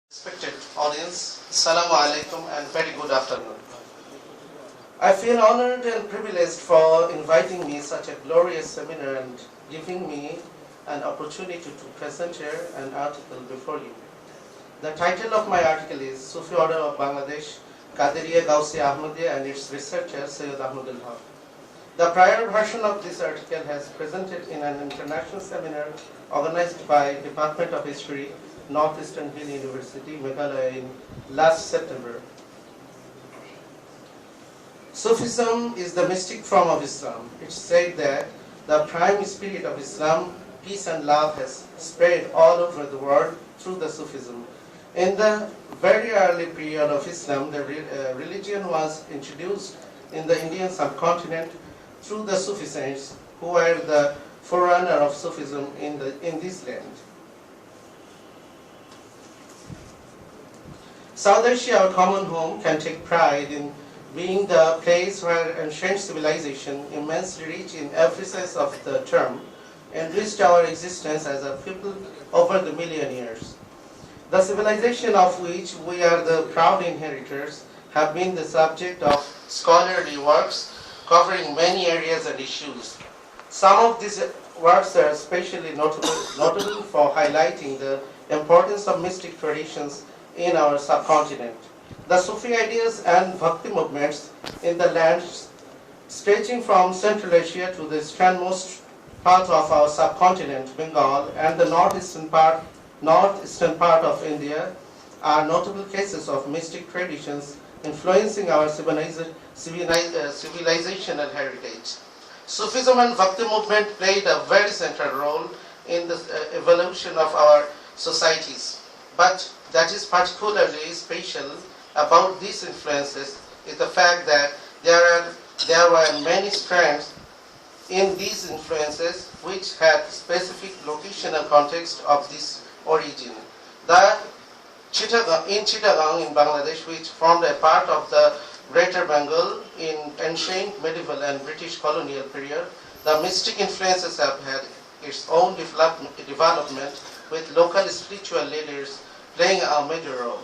Respected audience, Assalamu alaikum and very good afternoon. I feel honored and privileged for inviting me such a glorious seminar and giving me an opportunity to present here an article before you. The title of my article is Sufi Order of Bangladesh, Qadiriya Gausiya Ahmadiyya and its researcher Sayyid Ahmadul Haq. The prior version of this article has presented in an international seminar organized by Department of History, Northeastern Hill University, Meghalaya in last September. Sufism is the mystic form of Islam. It's said that the prime spirit of Islam, peace and love, has spread all over the world through the Sufism. In the very early period of Islam, the religion was introduced in the Indian subcontinent through the Sufi saints, who were the forerunner of Sufism in this land. South Asia, our common home, can take pride in being the place where ancient civilization, immensely rich in every sense of the term, enriched our existence as a people over the million years. The civilization of which we are the proud inheritors have been the subject of scholarly works covering many areas and issues. Some of these works are especially notable for highlighting the importance of mystic traditions in our subcontinent. The Sufi ideas and Bhakti movements in the lands stretching from Central Asia to the easternmost part of our subcontinent, Bengal, and the northeastern part of India are notable cases of mystic traditions influencing our civilizational heritage. Sufism and Bhakti movement played a very central role in the evolution of our societies. But that is particularly special about these influences is the fact that there were many strands in these influences which had specific locational context of this origin. In Chittagong in Bangladesh, which formed a part of the Greater Bengal in ancient, medieval and British colonial period, the mystic influences have had its own development with local spiritual leaders playing a major role.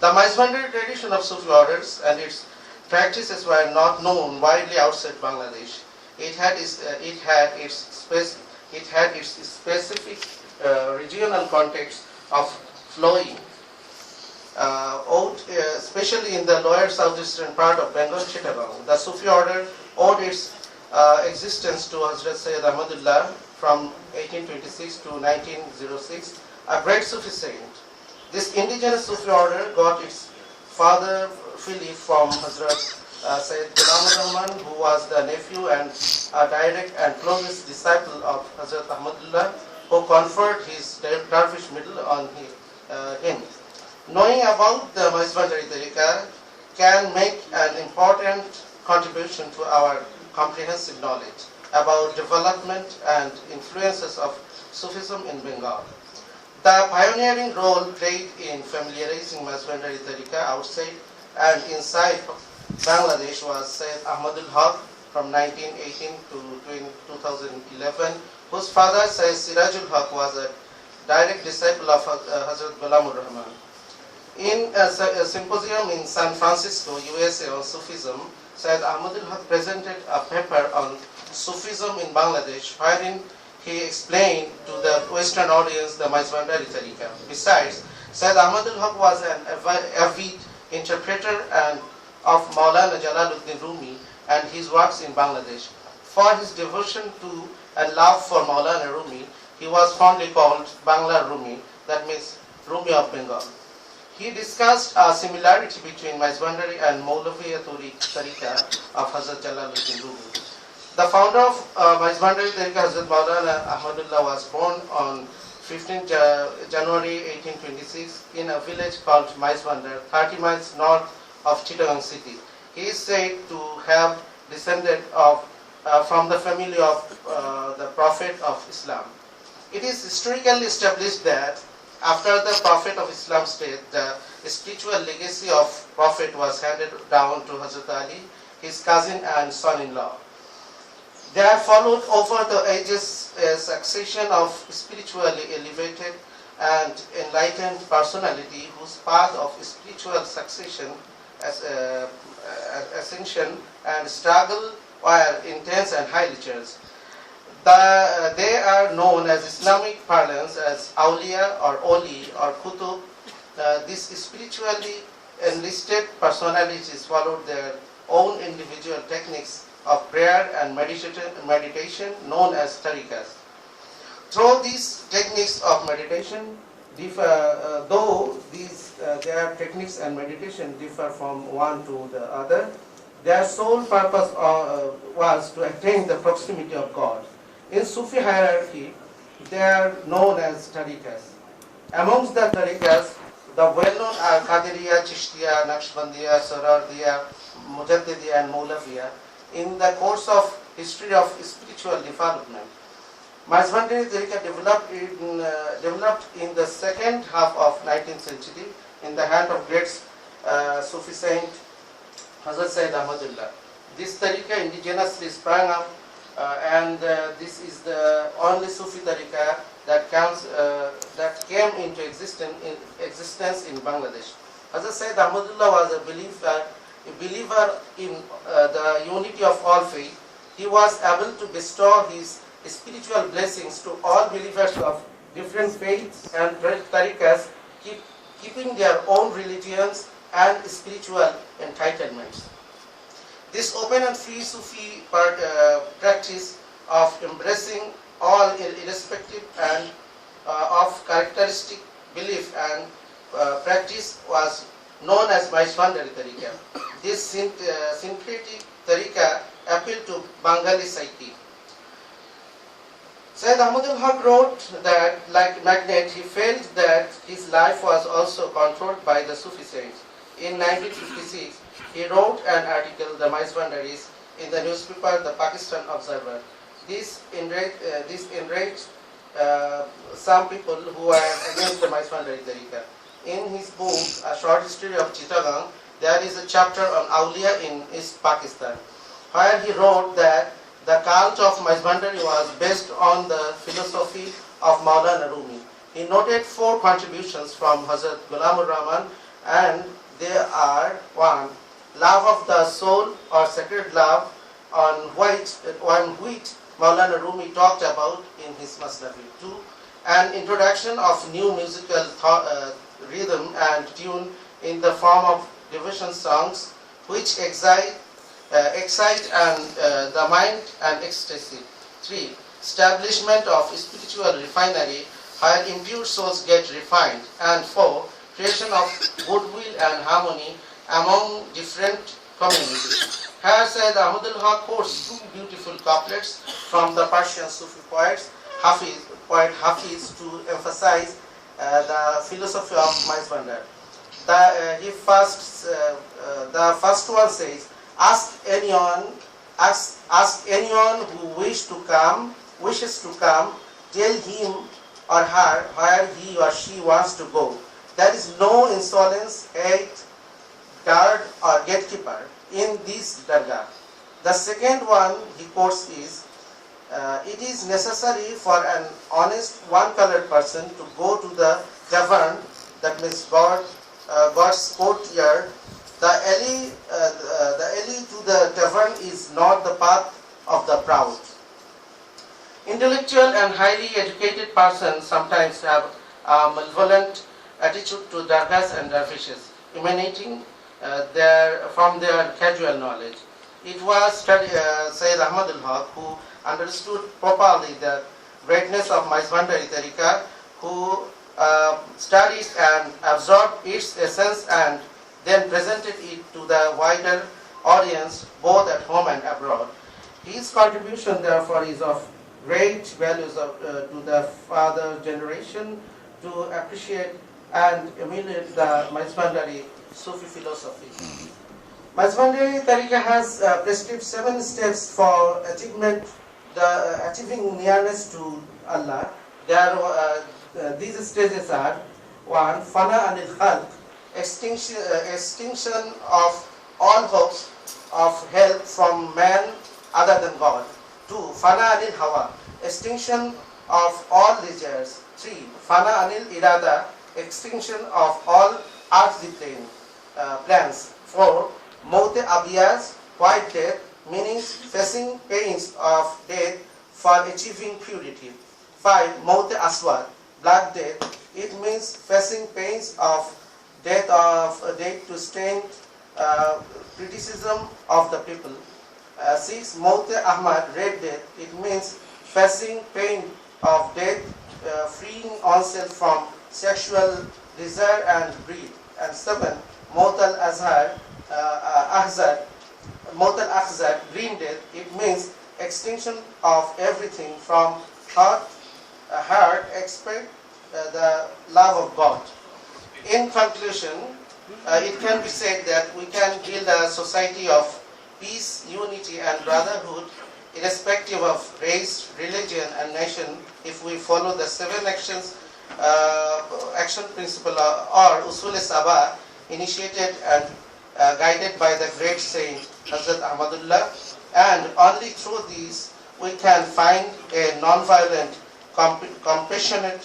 The Maizbandari tradition of Sufi orders and its practices were not known widely outside Bangladesh. It had its specific regional context of flowing, especially in the lower southeastern part of Bengal, Chittagong. The Sufi order owed its existence to Hazrat Sayyid Ahmadullah from 1826 to 1906, a great Sufi saint. This indigenous Sufi order got its father Philip from Hazrat Sayyid Ghulam Rahman, who was the nephew and a direct and closest disciple of Hazrat Ahmadullah, who conferred his dervish medal on him. Knowing about the Maizbandari Tariqa can make an important contribution to our comprehensive knowledge about development and influences of Sufism in Bengal. The pioneering role played in familiarizing Maizbandari Tariqa outside and inside Bangladesh was Sayyid Ahmadul Haq from 1918 to 2011, whose father Sayyid Sirajul Haq was a direct disciple of Hazrat Ghulam Rahman. In a symposium in San Francisco, USA on Sufism, Sayyid Ahmadul Haq presented a paper on Sufism in Bangladesh, wherein he explained to the Western audience the Maizbandari Tariqa. Besides, Sayyid Ahmadul Haq was an avid interpreter of Maulana Jalaluddin Rumi and his works in Bangladesh. For his devotion to and love for Maulana Rumi, he was fondly called Bangla Rumi, that means Rumi of Bengal. He discussed a similarity between Maizbandari and Maulaviya Tariqa of Hazrat Jalaluddin Rumi. The founder of Maizbandari Tariqa, Hazrat Maulana Ahmadullah, was born on 15 January 1826 in a village called Maizbandar, 30 miles north of Chittagong city. He is said to have descended from the family of the Prophet of Islam. It is historically established that after the Prophet of Islam stayed, the spiritual legacy of Prophet was handed down to Hazrat Ali, his cousin and son-in-law. There followed over the ages a succession of spiritually elevated and enlightened personality whose path of spiritual succession, as, ascension and struggle were intense and highly cherished. They are known as Islamic parlance as awliya or oli or kutub. These spiritually enlisted personalities followed their own individual techniques of prayer and meditation known as tariqas. Through these techniques of meditation, though their techniques and meditation differ from one to the other, their sole purpose was to attain the proximity of God. In Sufi hierarchy, they are known as tariqas. Amongst the tariqas, the well-known are Qadiriya, Chishtiya, Naqshbandiya, Sarardiya, Mujaddidiya and Mawlaviya. In the course of history of spiritual development, Mazbandari tariqa developed in the second half of 19th century in the hand of great Sufi saint Hazrat Sayyid Ahmadullah. This tariqa indigenously sprang up and this is the only Sufi tariqa that came into existence in Bangladesh. Hazrat Sayyid Ahmadullah was a believer in the unity of all faith. He was able to bestow his spiritual blessings to all believers of different faiths and tariqas, keeping their own religions and spiritual entitlements. This open and free Sufi practice of embracing all irrespective and of characteristic belief and practice was known as Maishwandari Tariqa. This syncretic Tariqa appealed to Bengali psyche. Sayyid Ahmadul Haq wrote that, like Magnet, he felt that his life was also controlled by the Sufi saints. In 1956, he wrote an article, The Maizbandaris, in the newspaper The Pakistan Observer. This enraged some people who were against the Maizbandari Tariqa. In his book, A Short History of Chittagong, there is a chapter on Awliya in East Pakistan, where he wrote that the cult of Maizbandari was based on the philosophy of Maulana Rumi. He noted 4 contributions from Hazrat Ghulamur Rahman, and they are: 1. Love of the soul or sacred love, on which Maulana Rumi talked about in his Masnavi. 2. An introduction of new musical rhythm and tune in the form of devotion songs, which excite and the mind and ecstasy. 3. Establishment of spiritual refinery, where impure souls get refined. And 4. Creation of goodwill and harmony among different communities. Here Sayyid Ahmadul Haq quotes 2 beautiful couplets from the Persian Sufi poet Hafiz to emphasize the philosophy of Maizbandar. The first one says, Ask anyone who wishes to come, tell him or her where he or she wants to go. There is no insolence, hate, guard or gatekeeper in this dargah. The second one he quotes is, it is necessary for an honest one-colored person to go to the tavern, that means God's courtyard. The alley to the tavern is not the path of the proud. Intellectual and highly educated persons sometimes have a malevolent attitude to dargahs and dervishes, emanating from their casual knowledge. It was Sayyid Ahmadul Haq who understood properly the greatness of Maizbandari Tariqa, who studied and absorbed its essence and then presented it to the wider audience both at home and abroad. His contribution therefore is of great value to the further generation to appreciate and emulate the Maizbandari Sufi philosophy. Maizbandari Tariqa has prescribed 7 steps for achieving nearness to Allah. These stages are: 1. Fana anil khalq, extinction of all hopes of help from man other than God. 2. Fana anil hawa, extinction of all desires. 3. Fana Anil Irada, extinction of all earthly plans. 4. Maute Abiyaz, white death, meaning facing pains of death for achieving purity. 5. Maute Aswad, black death, it means facing pains of death to stand criticism of the people. 6. Maute Ahmad, red death, it means facing pain of death, freeing oneself from sexual desire and greed. And 7. Maut al-Azhar, Maut al-Akhzar, green death, it means extinction of everything from thought, heart, expect the love of God. In conclusion, it can be said that we can build a society of peace, unity and brotherhood irrespective of race, religion and nation if we follow the 7 action principle or Usul-e-Saba initiated and guided by the great saint Hazrat Ahmadullah, and only through these we can find a non-violent, compassionate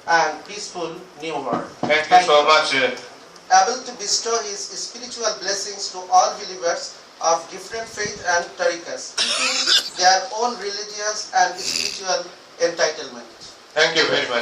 and peaceful new world. Thank you so much. Able to bestow his spiritual blessings to all believers of different faith and tariqas, keeping their own religious and spiritual entitlement. Thank you very much.